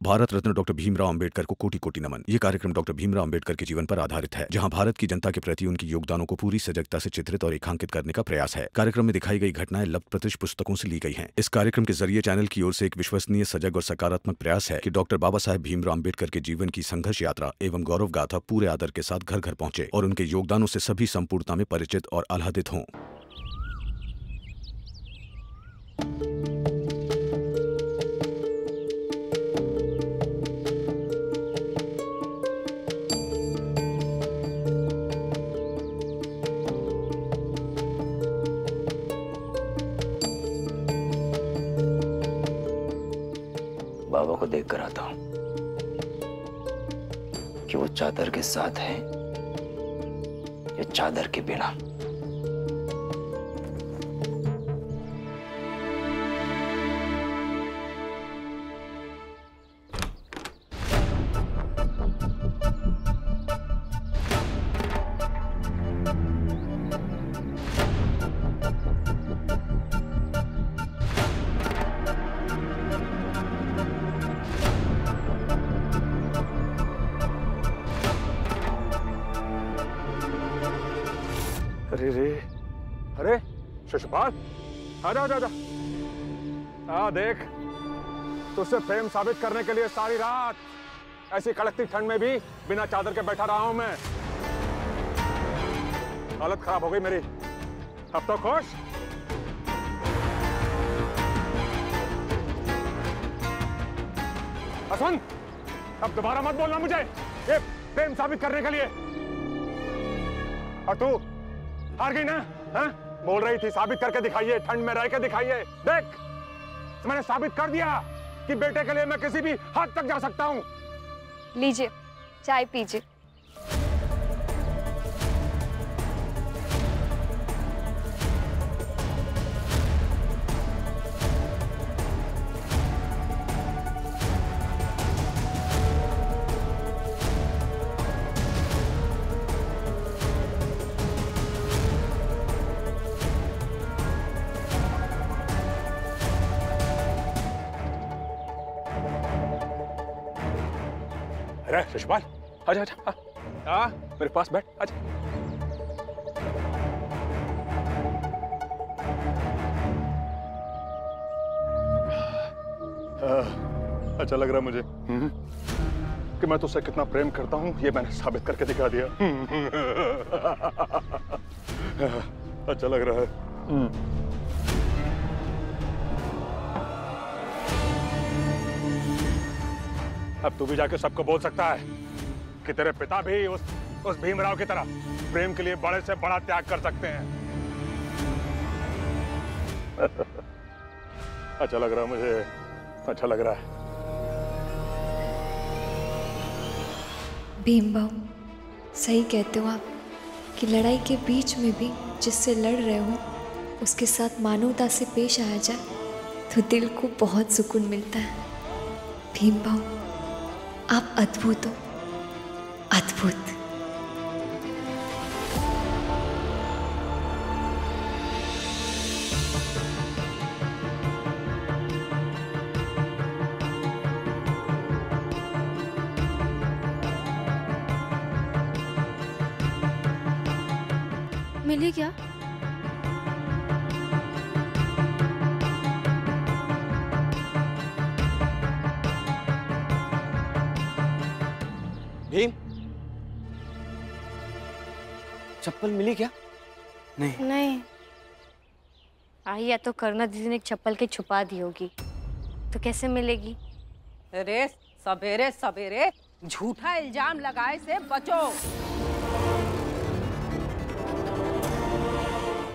Bharat Ratna doctor Bhimrao Ambedkar को कोटि कोटि नमन। ये कार्यक्रम डॉक्टर भीमराव अंबेडकर के जीवन पर आधारित है, जहां भारत की जनता के प्रति उनके योगदानों को पूरी सजगता से चित्रित और रेखांकित करने का प्रयास है। कार्यक्रम में दिखाई गई घटनाएं लब्ध पुस्तकों से ली गई हैं। इस कार्यक्रम के जरिए चैनल की ओर से एक विश्वसनीय, सजग और सकारात्मक प्रयास है कि डॉक्टर बाबा साहेब भीमराव अंबेडकर के जीवन की संघर्ष यात्रा एवं गौरव गाथा पूरे आदर के साथ घर घर पहुंचे और उनके योगदानों से सभी संपूर्णता में परिचित और आह्लादित हों। बाबा को देख कर आता हूं कि वो चादर के साथ है या चादर के बिना। अरे शिशुपाल, आजा आजा आजा। देख, तुझसे प्रेम साबित करने के लिए सारी रात ऐसी कड़कती ठंड में भी बिना चादर के बैठा रहा हूं मैं। हालत खराब हो गई मेरी। अब तो खुश? सुन, अब दोबारा मत बोलना मुझे ये प्रेम साबित करने के लिए। और तू हार गई ना? हाँ? बोल रही थी साबित करके दिखाइए, ठंड में रह के दिखाइए। देख, मैंने साबित कर दिया कि बेटे के लिए मैं किसी भी हद तक जा सकता हूँ। लीजिए, चाय पीजिए। अरे शिशुपाल, आजा आजा, मेरे पास बैठ, आजा। अच्छा लग रहा मुझे कि मैं तुझसे कितना प्रेम करता हूँ, ये मैंने साबित करके दिखा दिया। अच्छा लग रहा है। अब तू भी जाके सबको बोल सकता है कि तेरे पिता भी उस भीमराव की तरह प्रेम के लिए बड़े से बड़ा त्याग कर सकते हैं। अच्छा लग रहा है मुझे, अच्छा लग रहा है। भीमराव, सही कहते हो आप कि लड़ाई के बीच में भी जिससे लड़ रहे हो उसके साथ मानवता से पेश आया जाए तो दिल को बहुत सुकून मिलता है। भीमराव, आप अद्भुत हो, अद्भुत। मिली क्या? भीम, चप्पल मिली क्या? नहीं। या तो करुणा दीदी ने चप्पल के छुपा दी होगी, तो कैसे मिलेगी? अरे सवेरे सवेरे झूठा इल्जाम लगाए से बचो।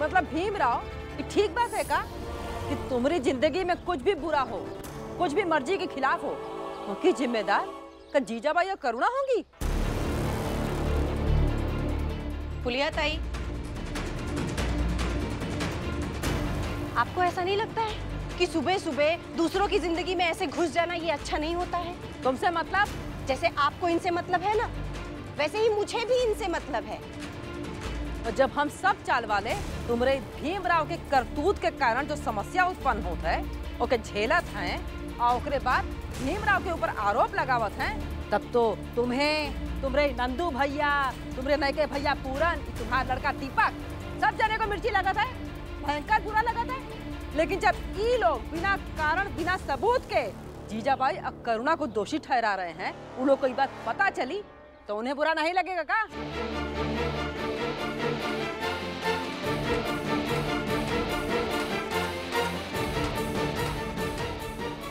मतलब भीमराव, ये ठीक बात है का कि तुम्हारी जिंदगी में कुछ भी बुरा हो, कुछ भी मर्जी के खिलाफ हो, उनकी जिम्मेदार का जीजाबाई और करुणा होंगी? फुलिया ताई, आपको ऐसा नहीं लगता है कि सुबह सुबह दूसरों की जिंदगी में ऐसे घुस जाना ये अच्छा नहीं होता है? तुमसे मतलब? जैसे आपको इनसे मतलब है ना, वैसे ही मुझे भी इनसे मतलब है। और जब हम सब चाल वाले तुम्हारे भीमराव के करतूत के कारण जो समस्या उत्पन्न होता है, ओके झेलत हैं और ओकरे बाद भीमराव के ऊपर आरोप लगावत हैं, तब तो तुम्हें, तुमरे नंदू भैया, तुमरे नैके भैया पूरन, तुम्हारा लड़का दीपक, सब जने को मिर्ची लगत है, भयंकर बुरा लगत है। लेकिन जब ये लोग बिना कारण, बिना सबूत के जीजाबाई और करुणा को दोषी ठहरा रहे हैं, उन लोग को ये बात पता चली तो उन्हें बुरा नहीं लगेगा का?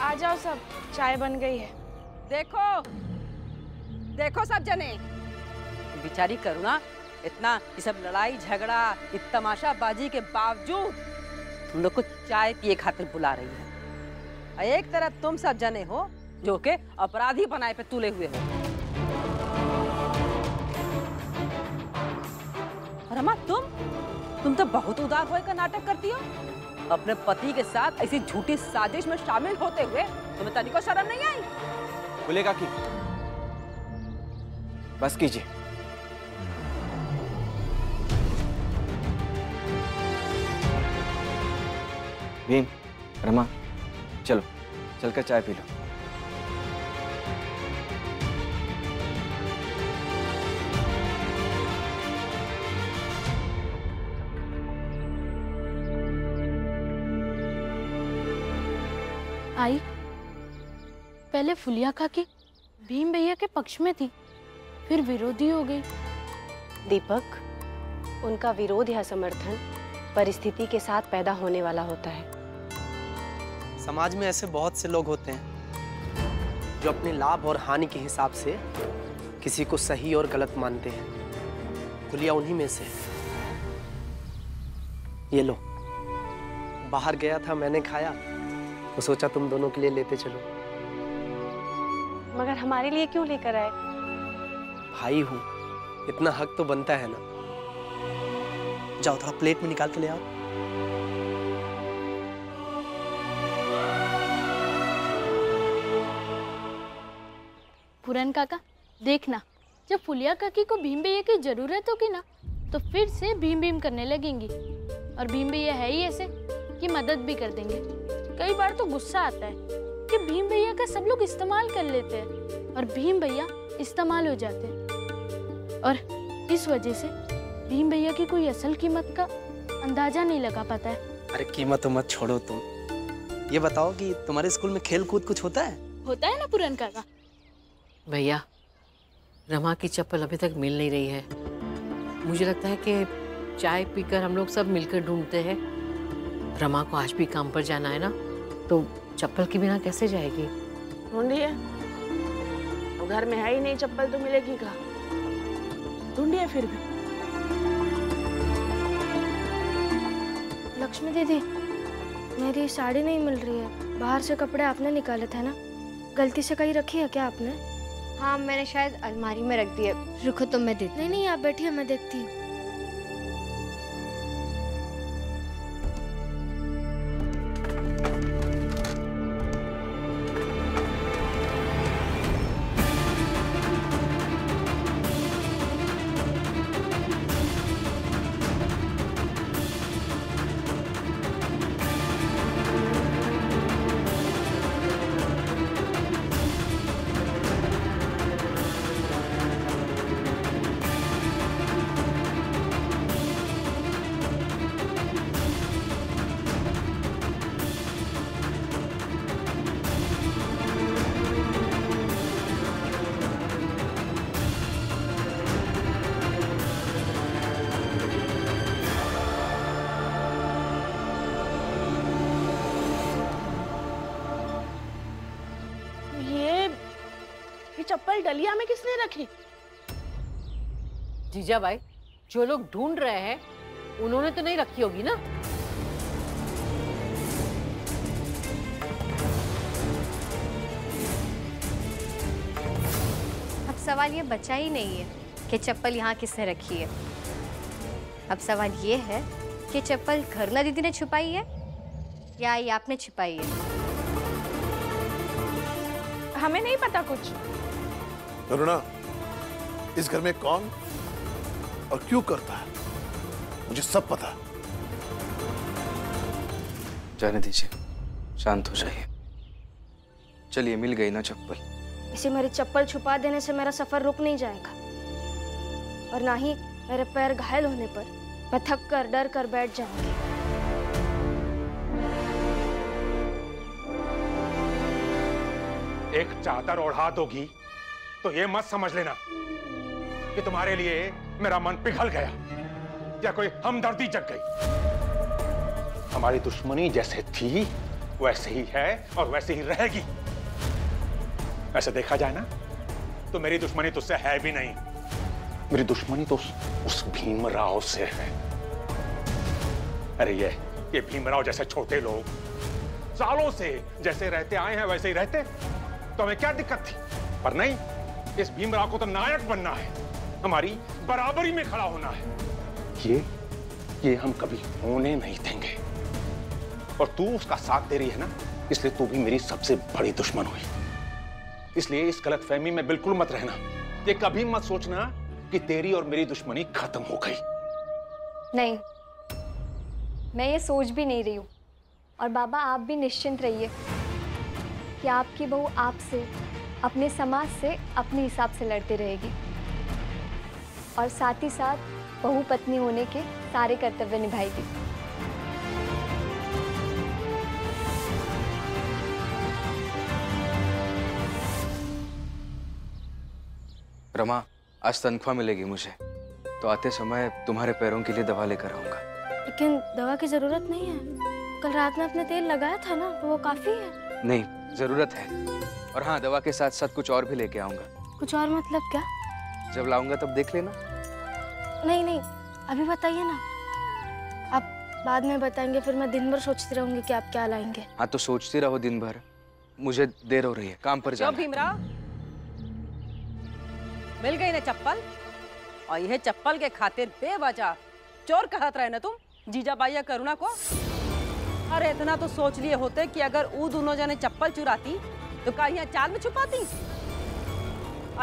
आ जाओ सब, चाय बन गई है। देखो देखो सब जने, बेचारी करुणा इतना ये सब लड़ाई झगड़ा, इस तमाशाबाजी के बावजूद तुम लोग को चाय पिए खातिर बुला रही है। और एक तरफ तुम सब जने हो जो के अपराधी बनाए पे तुले हुए हो। रमा, तुम तो बहुत उदार होए का नाटक करती हो। अपने पति के साथ ऐसी झूठी साजिश में शामिल होते हुए तुम्हें तनिको शर्म नहीं आई? बोलेगा कि बस कीजिए। भीम, रमा, चलो चलकर चाय पी लो। आई पहले फुलिया काकी भीम भैया के पक्ष में थी, फिर विरोधी हो गई। दीपक, उनका विरोध या समर्थन परिस्थिति के साथ पैदा होने वाला होता है। समाज में ऐसे बहुत से लोग होते हैं जो अपने लाभ और हानि के हिसाब से किसी को सही और गलत मानते हैं। फुलिया उन्हीं में से। ये लो, बाहर गया था, मैंने खाया तो सोचा तुम दोनों के लिए लेते चलो। मगर हमारे लिए क्यों लेकर आए? भाई हूँ, इतना हक तो बनता है ना। जाओ थोड़ा प्लेट में निकाल के ले आओ। पूरन काका देखना, जब फुलिया काकी को भीम भैया की जरूरत होगी ना तो फिर से भीम भीम करने लगेंगी। और भीम भैया है ही ऐसे कि मदद भी कर देंगे। कई बार तो गुस्सा आता है कि भीम भैया का सब लोग इस्तेमाल कर लेते हैं और भीम भैया इस्तेमाल हो जाते हैं। और इस वजह से भीम भैया की कोई असल कीमत का अंदाजा नहीं लगा पाता है। अरे कीमत तो मत छोड़ो तुम, ये बताओ कि तुम्हारे स्कूल में खेल कूद कुछ होता है? होता है ना पूरन काका? भैया, रमा की चप्पल अभी तक मिल नहीं रही है। मुझे लगता है कि चाय पीकर हम लोग सब मिलकर ढूंढते हैं। रमा को आज भी काम पर जाना है ना, तो चप्पल के बिना कैसे जाएगी? ढूंढिए, वो घर में है ही नहीं, चप्पल तो मिलेगी कहाँ? ढूंढिए फिर भी। लक्ष्मी दीदी, मेरी साड़ी नहीं मिल रही है। बाहर से कपड़े आपने निकाले थे ना, गलती से कहीं रखी है क्या आपने? हाँ, मैंने शायद अलमारी में रख दी है। रुको तो मैं देती। नहीं, आप बैठिए, मैं देखती हूँ। चप्पल डलिया में किसने रखी? जीजा भाई, जो लोग ढूंढ रहे हैं उन्होंने तो नहीं रखी होगी ना? अब सवाल ये बचा ही नहीं है कि चप्पल यहाँ किसने रखी है। अब सवाल ये है कि चप्पल करुणा दीदी ने छुपाई है या ये आपने छुपाई है? हमें नहीं पता कुछ। करुणा, इस घर में कौन और क्यों करता है मुझे सब पता। जाने दीजिए, शांत हो जाइए। चलिए, मिल गई ना चप्पल। इसे मेरी चप्पल छुपा देने से मेरा सफर रुक नहीं जाएगा, और ना ही मेरे पैर घायल होने पर मैं थक कर डर कर बैठ जाऊंगी। एक चादर ओढ़ा दोगी तो ये मत समझ लेना कि तुम्हारे लिए मेरा मन पिघल गया या कोई हमदर्दी जग गई। हमारी दुश्मनी जैसे थी वैसे ही है और वैसे ही रहेगी। ऐसे देखा जाए ना तो मेरी दुश्मनी तुझसे है भी नहीं, मेरी दुश्मनी तो उस भीमराव से है। अरे ये भीमराव जैसे छोटे लोग सालों से जैसे रहते आए हैं वैसे ही रहते तो हमें क्या दिक्कत थी। पर नहीं, इस भीमराव को तो नायक बनना है, हमारी बराबरी में खड़ा होना है। ये हम कभी होने नहीं देंगे। और तू उसका साथ दे रही है ना, इसलिए तू भी मेरी सबसे बड़ी दुश्मन हुई। इसलिए इस गलतफहमी में बिल्कुल मत रहना। ये कभी मत सोचना कि तेरी और मेरी दुश्मनी खत्म हो गई। नहीं, मैं ये सोच भी नहीं रही हूँ। और बाबा, आप भी निश्चिंत रहिए कि आपकी बहू आपसे, अपने समाज से अपने हिसाब से लड़ती रहेगी और साथ ही साथ बहू पत्नी होने के सारे कर्तव्य निभाएगी। रमा, आज तनख्वाह मिलेगी मुझे, तो आते समय तुम्हारे पैरों के लिए दवा लेकर आऊंगा। लेकिन दवा की जरूरत नहीं है, कल रात में अपने तेल लगाया था ना, तो वो काफी है। नहीं, जरूरत है। और हाँ, दवा के साथ साथ कुछ और भी लेके आऊंगा। कुछ और मतलब क्या? जब लाऊंगा तब देख लेना। नहीं, अभी बताइए ना। आप बाद में बताएंगे, फिर मैं दिन भर सोचती रहूंगी कि आप क्या लाएंगे। हाँ, तो सोचती रहो दिन भर। मुझे देर हो रही है, काम पर जाना। भीमराव, मिल गई ना चप्पल, और यह चप्पल के खातिर बेवजह चोर कहत रहे ना तुम जीजाबाई या करुणा को। अरे इतना तो सोच लिए होते कि अगर वो दोनों जने चप्पल चुराती तो का यहाँ चाल में छुपाती।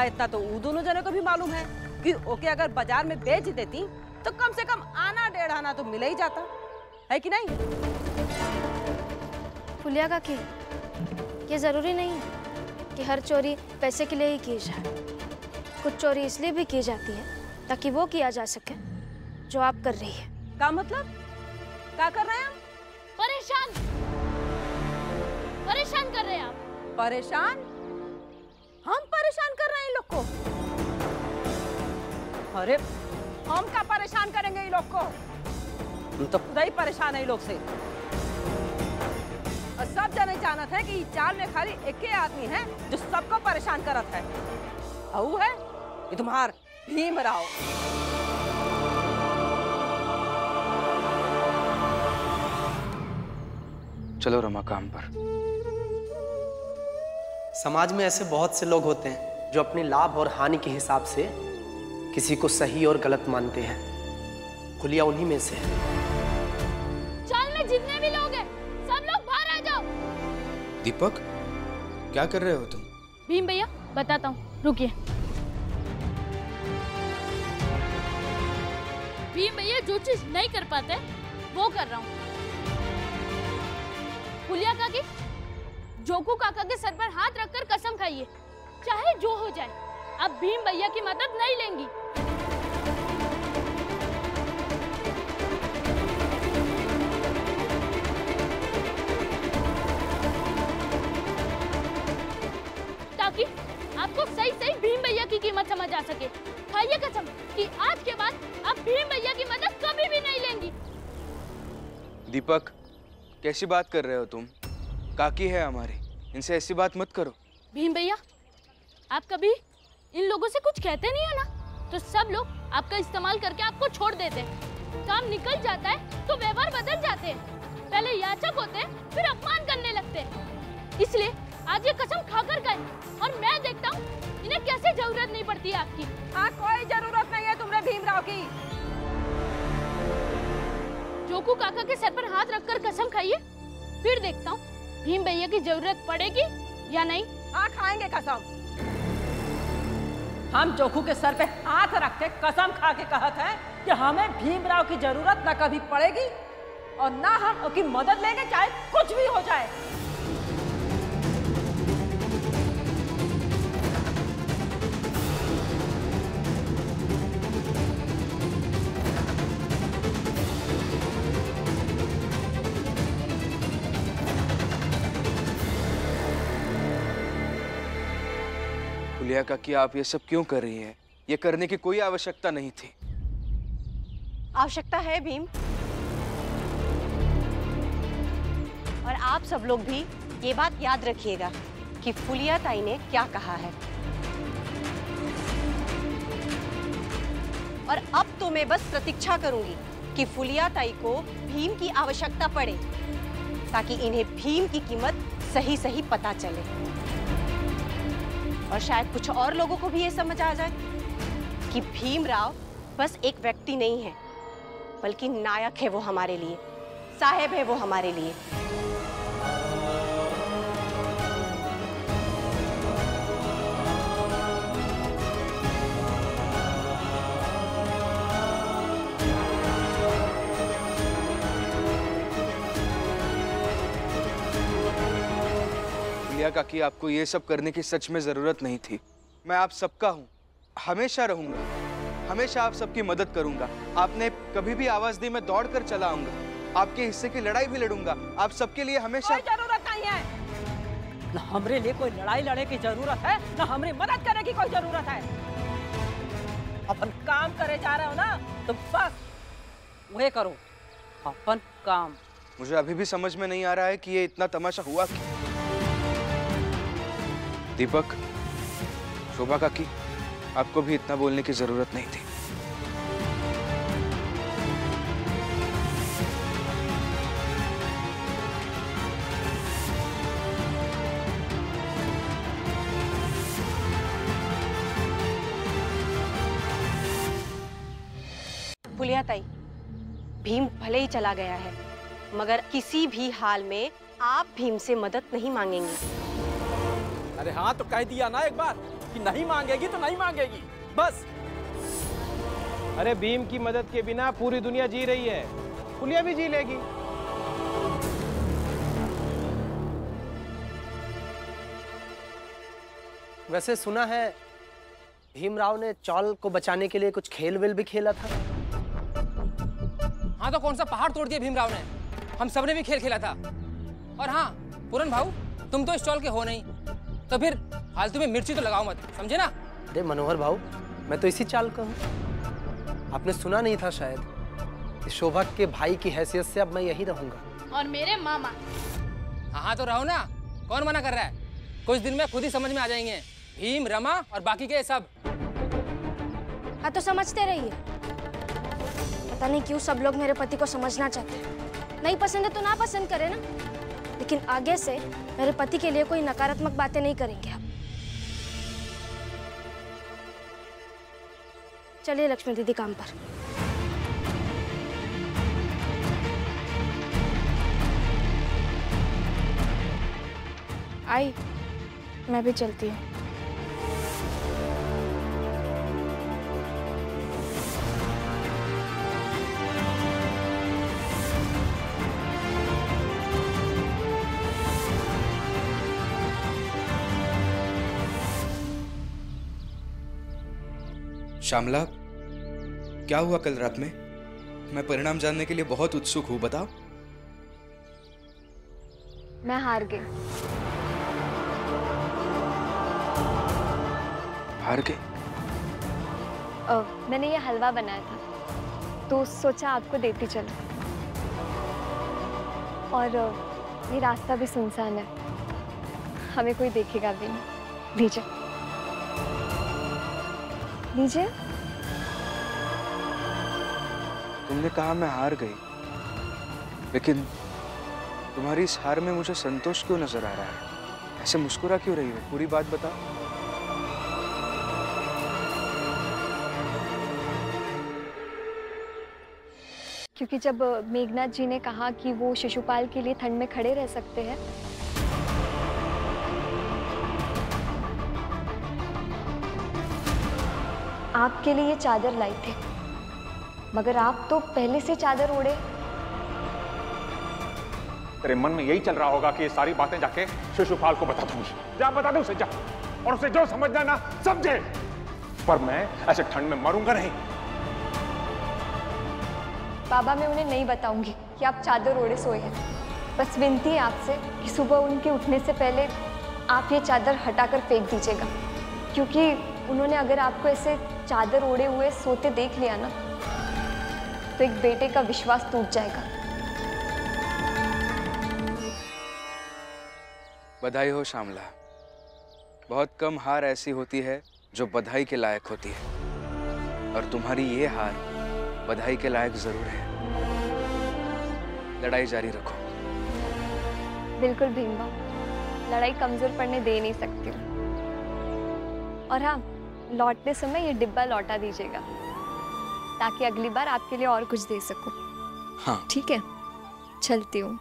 इतना तो वो दोनों जने को भी मालूम है कि ओके अगर बाजार में बेच देती तो कम से कम आना डेढ़ आना तो मिल ही जाता है कि नहीं। फुलिया काकी, ये जरूरी नहीं है कि हर चोरी पैसे के लिए ही की जाए। कुछ चोरी इसलिए भी की जाती है ताकि वो किया जा सके जो आप कर रही है। क्या मतलब? क्या कर रहे हैं हम? परेशान कर रहे हैं आप। परेशान? हम परेशान कर रहे हैं इन लोग को? अरे हम क्या परेशान करेंगे इन लोग को? हम तो खुद ही परेशान है इन लोग से। और सब जने जानत है कि चाल में खाली एक ही आदमी है जो सबको परेशान करत है, और वो है ये तुम्हार भीमराव। चलो रमा, काम पर। समाज में ऐसे बहुत से लोग होते हैं जो अपने लाभ और हानि के हिसाब से किसी को सही और गलत मानते हैं। फुलिया उन्हीं में से है। चाल में जितने भी लोग हैं, सब लोग बाहर आ जाओ। दीपक, क्या कर रहे हो तुम? भीम भैया, बताता हूँ, रुकिए। भीम भैया जो चीज नहीं कर पाते वो कर रहा हूँ। फुलिया काकी, जोकू काका के सर पर हाथ रखकर कसम खाइए, चाहे जो हो जाए, अब भीम भैया की मदद नहीं लेंगी। ताकि आपको सही सही भीम भैया की कीमत समझ आ सके। खाइए कसम कि आज के बाद आप भीम भैया की मदद कभी भी नहीं लेंगी। दीपक, कैसी बात कर रहे हो तुम? काकी है हमारी, इनसे ऐसी बात मत करो। भीम भैया, आप कभी इन लोगों से कुछ कहते नहीं हो ना, तो सब लोग आपका इस्तेमाल करके आपको छोड़ देते हैं। काम निकल जाता है तो व्यवहार बदल जाते हैं। पहले याचक होते हैं, फिर अपमान करने लगते हैं। इसलिए आज ये कसम खाकर गए, और मैं देखता हूँ इन्हें कैसे जरूरत नहीं पड़ती है आपकी। हाँ, कोई जरूरत नहीं है तुमने भीमराव की। जोकू काका के सर पर हाथ रखकर कसम खाइए, फिर देखता हूँ भीम भैया की जरूरत पड़ेगी या नहीं। हाँ, खाएंगे कसम। हम जोकू के सर पे हाथ रख के कसम खा के कहत है कि हमें भीमराव की जरूरत न कभी पड़ेगी और ना हम उसकी मदद लेंगे, चाहे कुछ भी हो जाए। फुलिया काकी, आप ये सब क्यों कर रही हैं? ये करने की कोई आवश्यकता नहीं थी। आवश्यकता है भीम, और आप सब लोग भी ये बात याद रखिएगा कि फुलिया ताई ने क्या कहा है। और अब तो मैं बस प्रतीक्षा करूंगी कि फुलिया ताई को भीम की आवश्यकता पड़े, ताकि इन्हें भीम की कीमत सही सही पता चले, और शायद कुछ और लोगों को भी ये समझ आ जाए कि भीमराव बस एक व्यक्ति नहीं है, बल्कि नायक है वो हमारे लिए, साहेब है वो हमारे लिए। फुलिया काकी, आपको ये सब करने की सच में जरूरत नहीं थी। मैं आप सबका हूँ, हमेशा रहूंगा, हमेशा आप सबकी मदद करूंगा। आपने कभी भी आवाज दी, मैं दौड़ कर चला आऊंगा, आपके हिस्से की लड़ाई भी लड़ूंगा, आप सबके लिए हमेशा। कोई जरूरत नहीं है, ना हमरे लिए कोई लड़ाई लड़े की जरूरत है, ना हमरी मदद करने की कोई जरूरत है। अपन काम करे जा रहे हो ना, तो बस वही करो, अपन काम। मुझे अभी भी समझ में नहीं आ रहा है कि ये इतना तमाशा हुआ क्यों। दीपक, शोभा काकी, आपको भी इतना बोलने की जरूरत नहीं थी। फुलिया ताई, भीम भले ही चला गया है, मगर किसी भी हाल में आप भीम से मदद नहीं मांगेंगे। अरे हाँ, तो कह दिया ना एक बार कि नहीं मांगेगी तो नहीं मांगेगी, बस। अरे भीम की मदद के बिना पूरी दुनिया जी रही है, फुलिया भी जी लेगी। वैसे सुना है भीमराव ने चौल को बचाने के लिए कुछ खेल वेल भी खेला था। हाँ, तो कौन सा पहाड़ तोड़ दिया भीमराव ने, हम सबने भी खेल खेला था। और हाँ पूरन भाऊ, तुम तो इस चौल के हो नहीं, तो फिर फालतू में मिर्ची तो लगाओ मत, समझे ना। अरे मनोहर भाऊ, मैं तो इसी चाल का हूँ। आपने सुना नहीं था शायद, शोभा के भाई की हैसियत से अब मैं यही रहूंगा। और मेरे मामा। हाँ तो रहो ना, कौन मना कर रहा है। कुछ दिन में खुद ही समझ में आ जाएंगे, भीम, रमा और बाकी के सब। हाँ तो समझते रहिए। पता नहीं क्यों सब लोग मेरे पति को समझना चाहते हैं। नहीं पसंद है तो ना पसंद करे ना, लेकिन आगे से मेरे पति के लिए कोई नकारात्मक बातें नहीं करेंगे आप। चलिए लक्ष्मी दीदी काम पर। आई, मैं भी चलती हूँ। श्यामला, क्या हुआ कल रात में? मैं परिणाम जानने के लिए बहुत उत्सुक हूँ, बताओ। मैं हार गई। हार गए? मैंने ये हलवा बनाया था, तो सोचा आपको देती चलो। और ये रास्ता भी सुनसान है, हमें कोई देखेगा भी नहीं। लीजिए लीजिए। तुमने कहा मैं हार गई, लेकिन तुम्हारी इस हार में मुझे संतोष क्यों नजर आ रहा है? ऐसे मुस्कुरा क्यों रही हो? पूरी बात बताओ। क्योंकि जब मेघनाथ जी ने कहा कि वो शिशुपाल के लिए ठंड में खड़े रह सकते हैं, आपके लिए ये चादर लाई थी, मगर आप तो पहले से चादर ओढ़े। तेरे मन में यही चल रहा होगा कि ये सारी बातें जाके शिशुपाल को बता दूंगी। जा बता दे उसे, जा, और उसे जो समझना ना समझे। पर मैं ऐसे ठंड में मरूंगा नहीं। बाबा, मैं उन्हें नहीं बताऊंगी कि आप चादर ओढ़े सोए हैं। बस विनती है आपसे कि सुबह उनके उठने से पहले आप ये चादर हटाकर फेंक दीजिएगा। क्योंकि उन्होंने अगर आपको ऐसे चादर ओढ़े हुए सोते देख लिया ना, तो एक बेटे का विश्वास टूट जाएगा। बधाई हो श्यामला। बहुत कम हार ऐसी होती है जो बधाई के लायक होती है, और तुम्हारी ये हार बधाई के लायक जरूर है। लड़ाई जारी रखो। बिल्कुल भीमराव, लड़ाई कमजोर पड़ने दे नहीं सकती हूँ। और हाँ, लौटते समय ये डिब्बा लौटा दीजिएगा, ताकि अगली बार आपके लिए और कुछ दे सकूं। हाँ ठीक है, चलती हूँ।